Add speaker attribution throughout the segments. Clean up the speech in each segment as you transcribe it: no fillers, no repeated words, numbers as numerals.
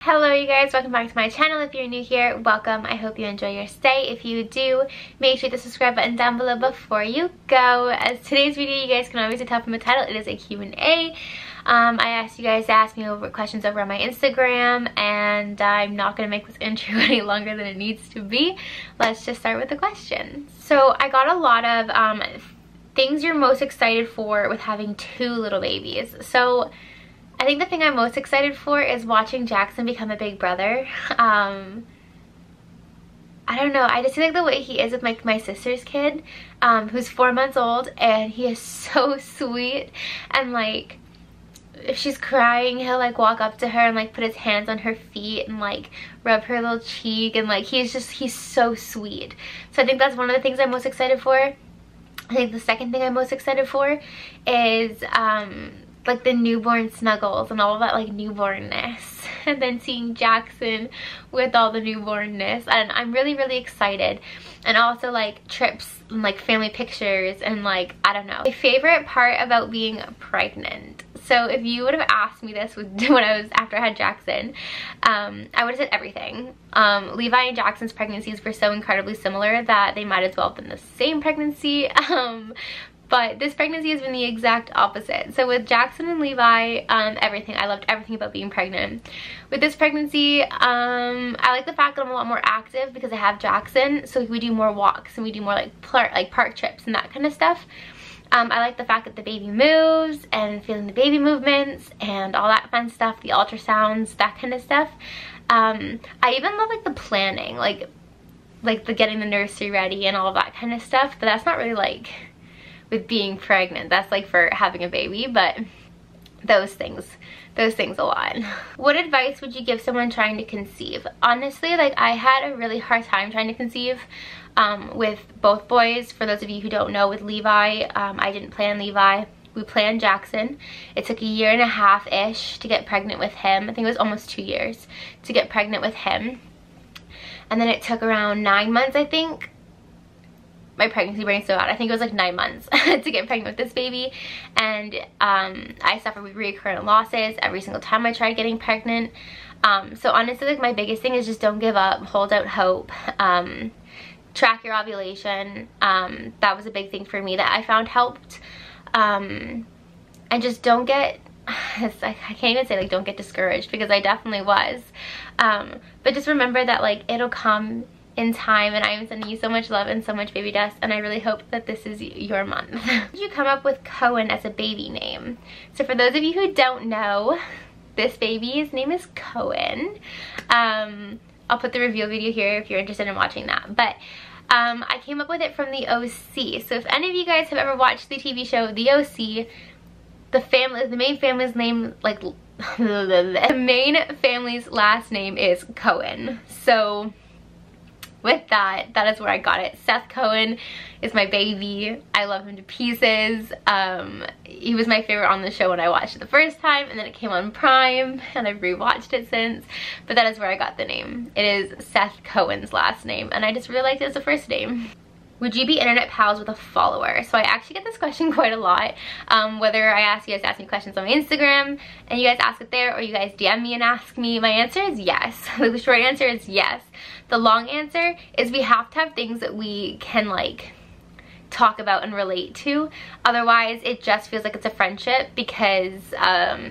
Speaker 1: Hello you guys, welcome back to my channel. If you're new here, welcome. I hope you enjoy your stay. If you do, make sure to hit the subscribe button down below before you go. As today's video, you guys can obviously tell from the title, it is a Q&A. I asked you guys to ask me questions over on my Instagram, and I'm not going to make this intro any longer than it needs to be. Let's just start with the questions. So I got a lot of things you're most excited for with having two little babies. So I think the thing I'm most excited for is watching Jackson become a big brother. I don't know, I just feel like the way he is with my sister's kid, who's 4 months old, and he is so sweet, and like if she's crying, he'll like walk up to her and like put his hands on her feet and like rub her little cheek, and like he's so sweet. So I think that's one of the things I'm most excited for. I think the second thing I'm most excited for is like the newborn snuggles and all of that like newbornness, and then seeing Jackson with all the newbornness, and I'm really excited. And also like trips and like family pictures, and like I don't know, my favorite part about being pregnant. So if you would have asked me this after I had Jackson, I would have said everything. Levi and Jackson's pregnancies were so incredibly similar that they might as well have been the same pregnancy. But this pregnancy has been the exact opposite. So with Jackson and Levi, everything. I loved everything about being pregnant. With this pregnancy, I like the fact that I'm a lot more active because I have Jackson. So we do more walks and we do more like park trips and that kind of stuff. I like the fact that the baby moves and feeling the baby movements and all that fun stuff, the ultrasounds, that kind of stuff. I even love like the planning, like the getting the nursery ready and all of that kind of stuff. But that's not really like with being pregnant, that's like for having a baby, but those things a lot. What advice would you give someone trying to conceive? Honestly, like I had a really hard time trying to conceive with both boys. For those of you who don't know, with Levi, I didn't plan Levi. We planned Jackson. It took 1.5 years-ish to get pregnant with him. I think it was almost 2 years to get pregnant with him. And then it took around 9 months, I think. My pregnancy brain's so bad. I think it was like 9 months to get pregnant with this baby. And I suffered with recurrent losses every single time I tried getting pregnant. So honestly, like my biggest thing is just don't give up, hold out hope, track your ovulation. That was a big thing for me that I found helped. And just don't get, I can't even say like don't get discouraged, because I definitely was. But just remember that like it'll come in time, and I am sending you so much love and so much baby dust, and I really hope that this is your month. Did you come up with Cohen as a baby name? So for those of you who don't know, this baby's name is Cohen. I'll put the reveal video here if you're interested in watching that. But I came up with it from the OC. So if any of you guys have ever watched the TV show The OC, the main family's name, like the main family's last name is Cohen. So with that is where I got it. Seth Cohen is my baby. I love him to pieces. He was my favorite on the show when I watched it the first time, and then it came on Prime, and I've rewatched it since. But that is where I got the name. It is Seth Cohen's last name, and I just really liked it as a first name. Would you be internet pals with a follower? So I actually get this question quite a lot. Whether I ask you guys to ask me questions on my Instagram and you guys ask it there, or you guys DM me and ask me, my answer is yes. Like the short answer is yes. The long answer is we have to have things that we can like talk about and relate to. Otherwise it just feels like it's a friendship because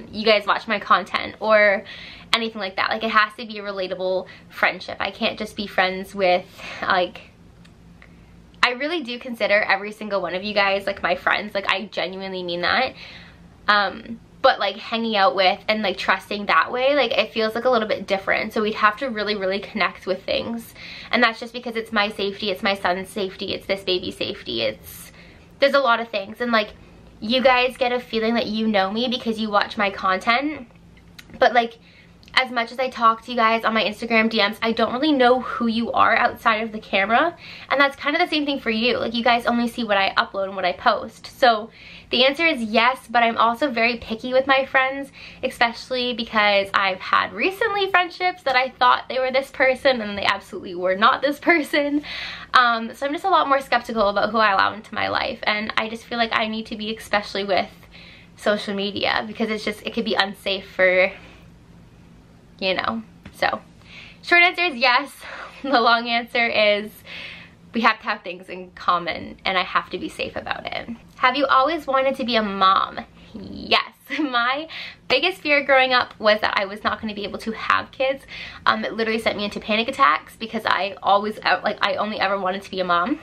Speaker 1: you guys watch my content or anything like that. Like it has to be a relatable friendship. I can't just be friends with like, I really do consider every single one of you guys like my friends. Like I genuinely mean that. But like hanging out with and like trusting that way, like it feels like a little bit different. So we'd have to really connect with things. And that's just because it's my safety, it's my son's safety, it's this baby's safety, there's a lot of things. And like you guys get a feeling that you know me because you watch my content. But like as much as I talk to you guys on my Instagram DMs, I don't really know who you are outside of the camera. And that's kind of the same thing for you. Like you guys only see what I upload and what I post. So the answer is yes, but I'm also very picky with my friends, especially because I've had recently friendships that I thought they were this person and they absolutely were not this person. So I'm just a lot more skeptical about who I allow into my life. And I just feel like I need to be, especially with social media, because it could be unsafe for, you know, So short answer is yes. The long answer is we have to have things in common and I have to be safe about it. Have you always wanted to be a mom? Yes. My biggest fear growing up was that I was not going to be able to have kids. It literally sent me into panic attacks because I only ever wanted to be a mom.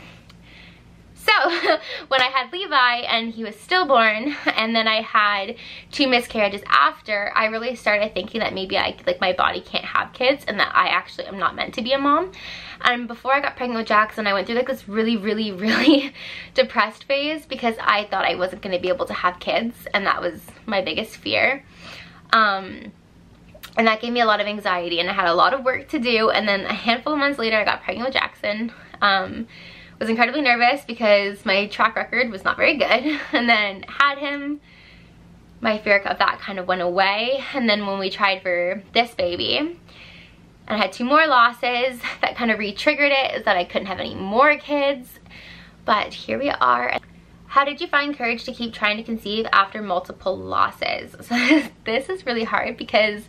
Speaker 1: So when I had Levi and he was stillborn, and then I had 2 miscarriages after, I really started thinking that maybe my body can't have kids and that I actually am not meant to be a mom. And before I got pregnant with Jackson, I went through like this really depressed phase because I thought I wasn't going to be able to have kids, and that was my biggest fear. And that gave me a lot of anxiety, and I had a lot of work to do. And then a handful of months later, I got pregnant with Jackson. Was incredibly nervous because my track record was not very good, and then had him, my fear of that kind of went away. And then when we tried for this baby and I had 2 more losses, that kind of re-triggered it, is that I couldn't have any more kids. But here we are. How did you find courage to keep trying to conceive after multiple losses? So this is really hard because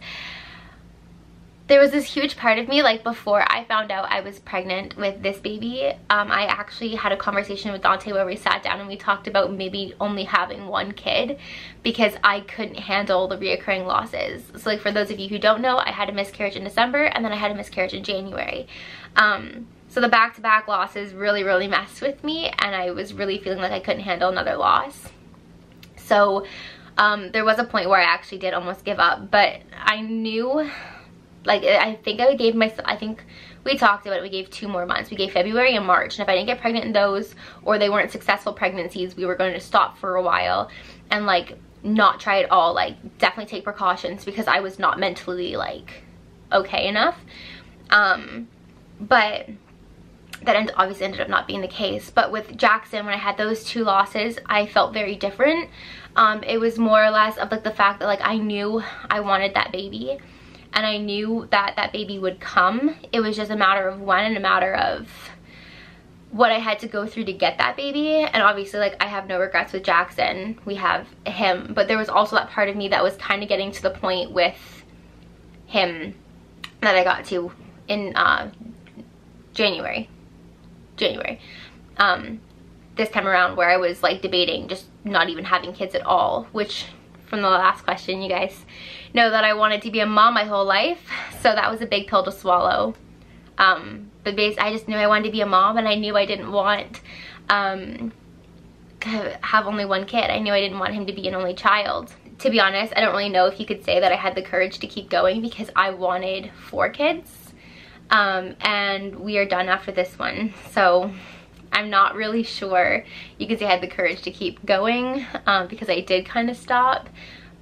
Speaker 1: there was this huge part of me, like before I found out I was pregnant with this baby, I actually had a conversation with Dante where we sat down and we talked about maybe only having 1 kid because I couldn't handle the reoccurring losses. So like for those of you who don't know, I had a miscarriage in December and then I had a miscarriage in January. So the back-to-back losses really messed with me, and I was really feeling like I couldn't handle another loss. So there was a point where I actually did almost give up, but I knew, like, I think we talked about it, we gave 2 more months. We gave February and March, and if I didn't get pregnant in those, or they weren't successful pregnancies, we were going to stop for a while and like not try at all, like definitely take precautions because I was not mentally like okay enough. But that obviously ended up not being the case. But with Jackson, when I had those 2 losses, I felt very different. It was more or less of like the fact that like I knew I wanted that baby, and I knew that that baby would come. It was just a matter of when and a matter of what I had to go through to get that baby. And obviously, like, I have no regrets with Jackson. We have him. But there was also that part of me that was kind of getting to the point with him that I got to in January. This time around, where I was like debating just not even having kids at all, which from the last question, you guys know that I wanted to be a mom my whole life, so that was a big pill to swallow. But basically, I just knew I wanted to be a mom, and I knew I didn't want to have only 1 kid. I knew I didn't want him to be an only child. To be honest, I don't really know if you could say that I had the courage to keep going because I wanted 4 kids, and we are done after this one. So I'm not really sure you could say I had the courage to keep going because I did kind of stop,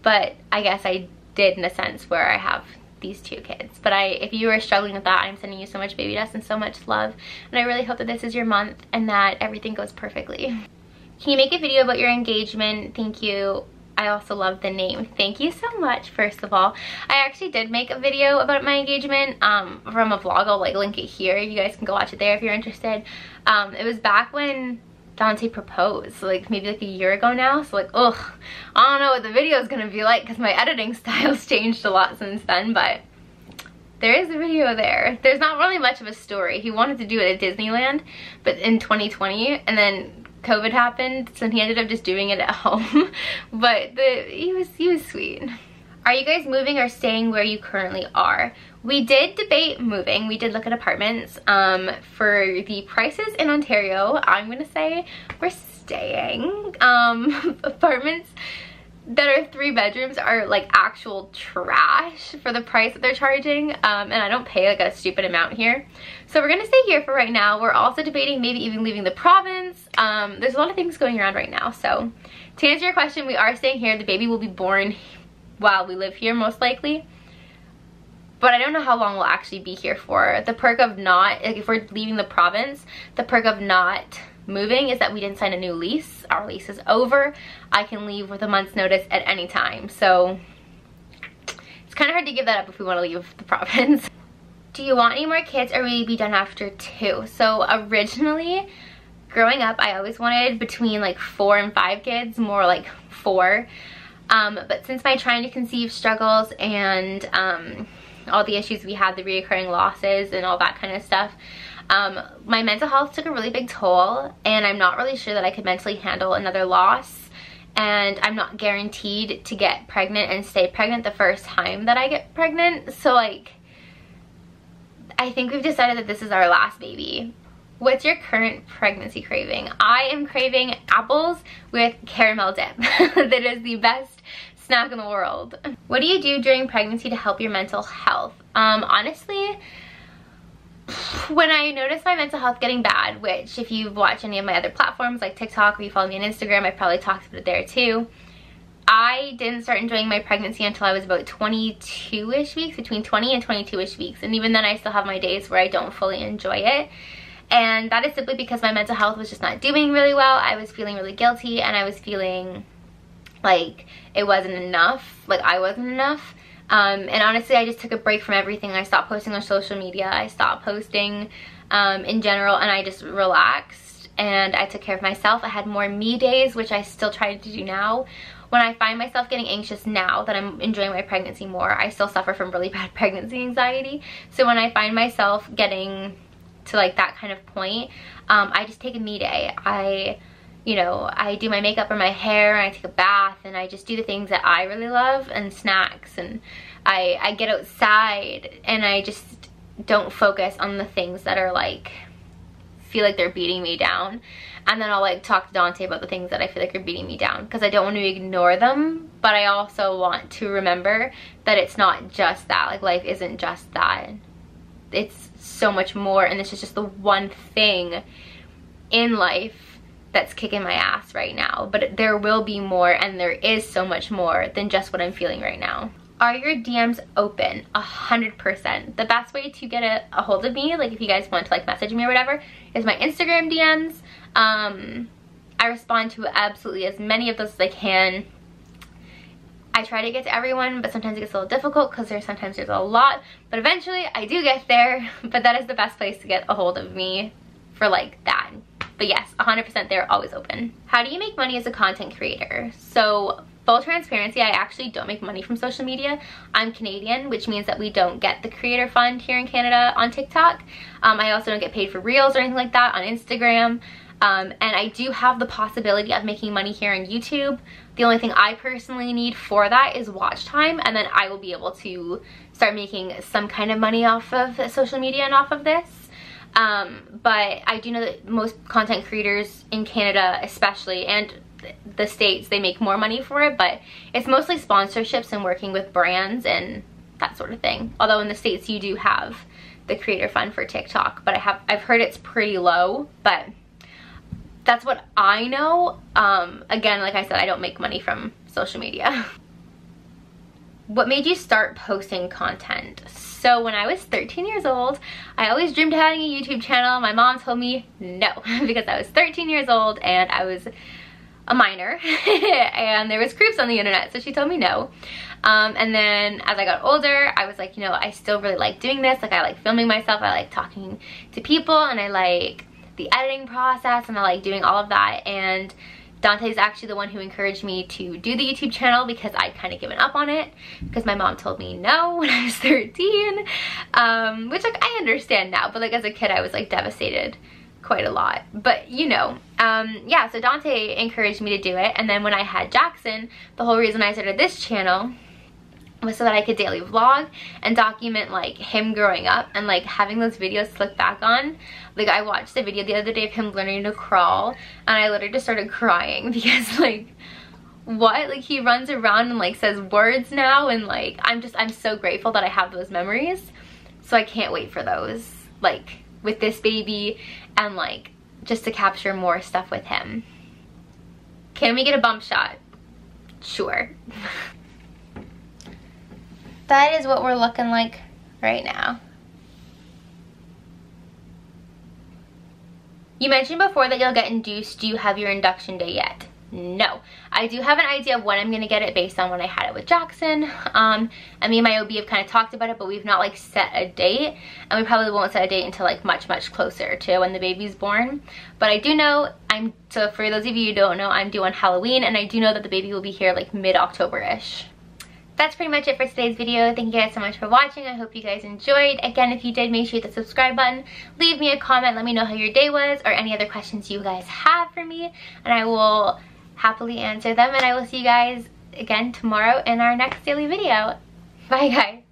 Speaker 1: but I guess I did in a sense where I have these 2 kids. But if you are struggling with that, I'm sending you so much baby dust and so much love, and I really hope that this is your month and that everything goes perfectly. Can you make a video about your engagement? Thank you. I also love the name. Thank you so much, first of all. I actually did make a video about my engagement from a vlog. I'll like link it here. You guys can go watch it there if you're interested. It was back when Dante proposed, like maybe like a year ago now. So like, ugh, I don't know what the video is gonna be like because my editing style's changed a lot since then, but there is a video there. There's not really much of a story. He wanted to do it at Disneyland, but in 2020, and then COVID happened, so he ended up just doing it at home. But he was sweet. Are you guys moving or staying where you currently are? We did debate moving. We did look at apartments. For the prices in Ontario, I'm gonna say we're staying. Apartments that are 3 bedrooms are like actual trash for the price that they're charging, and I don't pay like a stupid amount here, so we're gonna stay here for right now. We're also debating maybe even leaving the province. There's a lot of things going around right now, so to answer your question, we are staying here. The baby will be born while we live here most likely, but I don't know how long we'll actually be here for. The perk of not, like if we're leaving the province, the perk of not moving is that we didn't sign a new lease. Our lease is over. I can leave with a month's notice at any time, so it's kind of hard to give that up if we want to leave the province. Do you want any more kids, or will you be done after 2? So originally, growing up, I always wanted between like 4 and 5 kids, more like 4. But since my trying to conceive struggles and all the issues we had, the reoccurring losses and all that kind of stuff, my mental health took a really big toll, and I'm not really sure that I could mentally handle another loss, and I'm not guaranteed to get pregnant and stay pregnant the first time that I get pregnant. So like, I think we've decided that this is our last baby. What's your current pregnancy craving? I am craving apples with caramel dip. That is the best snack in the world. What do you do during pregnancy to help your mental health? Honestly, when I notice my mental health getting bad, which if you've watched any of my other platforms like TikTok or you follow me on Instagram, I probably talked about it there too. I didn't start enjoying my pregnancy until I was about 22-ish weeks, between 20 and 22-ish weeks. And even then I still have my days where I don't fully enjoy it. And that is simply because my mental health was just not doing really well. I was feeling really guilty, and I was feeling like it wasn't enough, like I wasn't enough. And honestly, I just took a break from everything. I stopped posting on social media. I stopped posting in general, and I just relaxed, and I took care of myself. I had more me days, which I still try to do now. When I find myself getting anxious now that I'm enjoying my pregnancy more, I still suffer from really bad pregnancy anxiety. So when I find myself getting to like that kind of point, I just take a me day. I do my makeup or my hair, and I take a bath, and I just do the things that I really love, and snacks, and I get outside, and I just don't focus on the things that are like, feel like they're beating me down. And then I'll like talk to Dante about the things that I feel like are beating me down, because I don't want to ignore them, but I also want to remember that it's not just that. Like, life isn't just that. It's so much more, and this is just the one thing in life that's kicking my ass right now. But there will be more, and there is so much more than just what I'm feeling right now. Are your DMs open? 100%. The best way to get a hold of me, like if you guys want to like message me or whatever, is my Instagram DMs. I respond to absolutely as many of those as I can. I try to get to everyone, but sometimes it gets a little difficult because sometimes there's a lot, but eventually I do get there. But that is the best place to get a hold of me for like that. But yes, 100% they're always open. How do you make money as a content creator? So full transparency, I actually don't make money from social media. I'm Canadian, which means that we don't get the creator fund here in Canada on TikTok. I also don't get paid for reels or anything like that on Instagram. And I do have the possibility of making money here on YouTube. The only thing I personally need for that is watch time, and then I will be able to start making some kind of money off of social media and off of this. But I do know that most content creators in Canada especially, and the States, they make more money for it, but it's mostly sponsorships and working with brands and that sort of thing. Although in the States you do have the creator fund for TikTok, but I've heard it's pretty low, but that's what I know. Again, like I said, I don't make money from social media. What made you start posting content? So when I was 13 years old, I always dreamed of having a YouTube channel. My mom told me no, because I was 13 years old and I was a minor and there was creeps on the internet, so she told me no. And then as I got older, I was like, you know, I still really like doing this. Like, I like filming myself, I like talking to people, and I like the editing process, and I like doing all of that. And Dante's actually the one who encouraged me to do the YouTube channel, because I'd kind of given up on it because my mom told me no when I was 13, which like I understand now, but like as a kid I was like devastated quite a lot. But you know, yeah, so Dante encouraged me to do it. And then when I had Jackson, the whole reason I started this channel was so that I could daily vlog and document like him growing up, and like having those videos to look back on. Like, I watched the video the other day of him learning to crawl, and I literally just started crying because like, what? Like, he runs around and like says words now, and like I'm so grateful that I have those memories. So I can't wait for those, like with this baby, and like just to capture more stuff with him. Can we get a bump shot? Sure. That is what we're looking like right now. You mentioned before that you'll get induced. Do you have your induction day yet? No. I do have an idea of when I'm going to get it based on when I had it with Jackson. And me and my OB have kind of talked about it, but we've not like set a date. And we probably won't set a date until like much closer to when the baby's born. But I do know, so for those of you who don't know, I'm due on Halloween, and I do know that the baby will be here like mid-October-ish. that's pretty much it for today's video. Thank you guys so much for watching. I hope you guys enjoyed. Again, if you did, make sure you hit the subscribe button. Leave me a comment. Let me know how your day was or any other questions you guys have for me, and I will happily answer them. And I will see you guys again tomorrow in our next daily video. Bye, guys.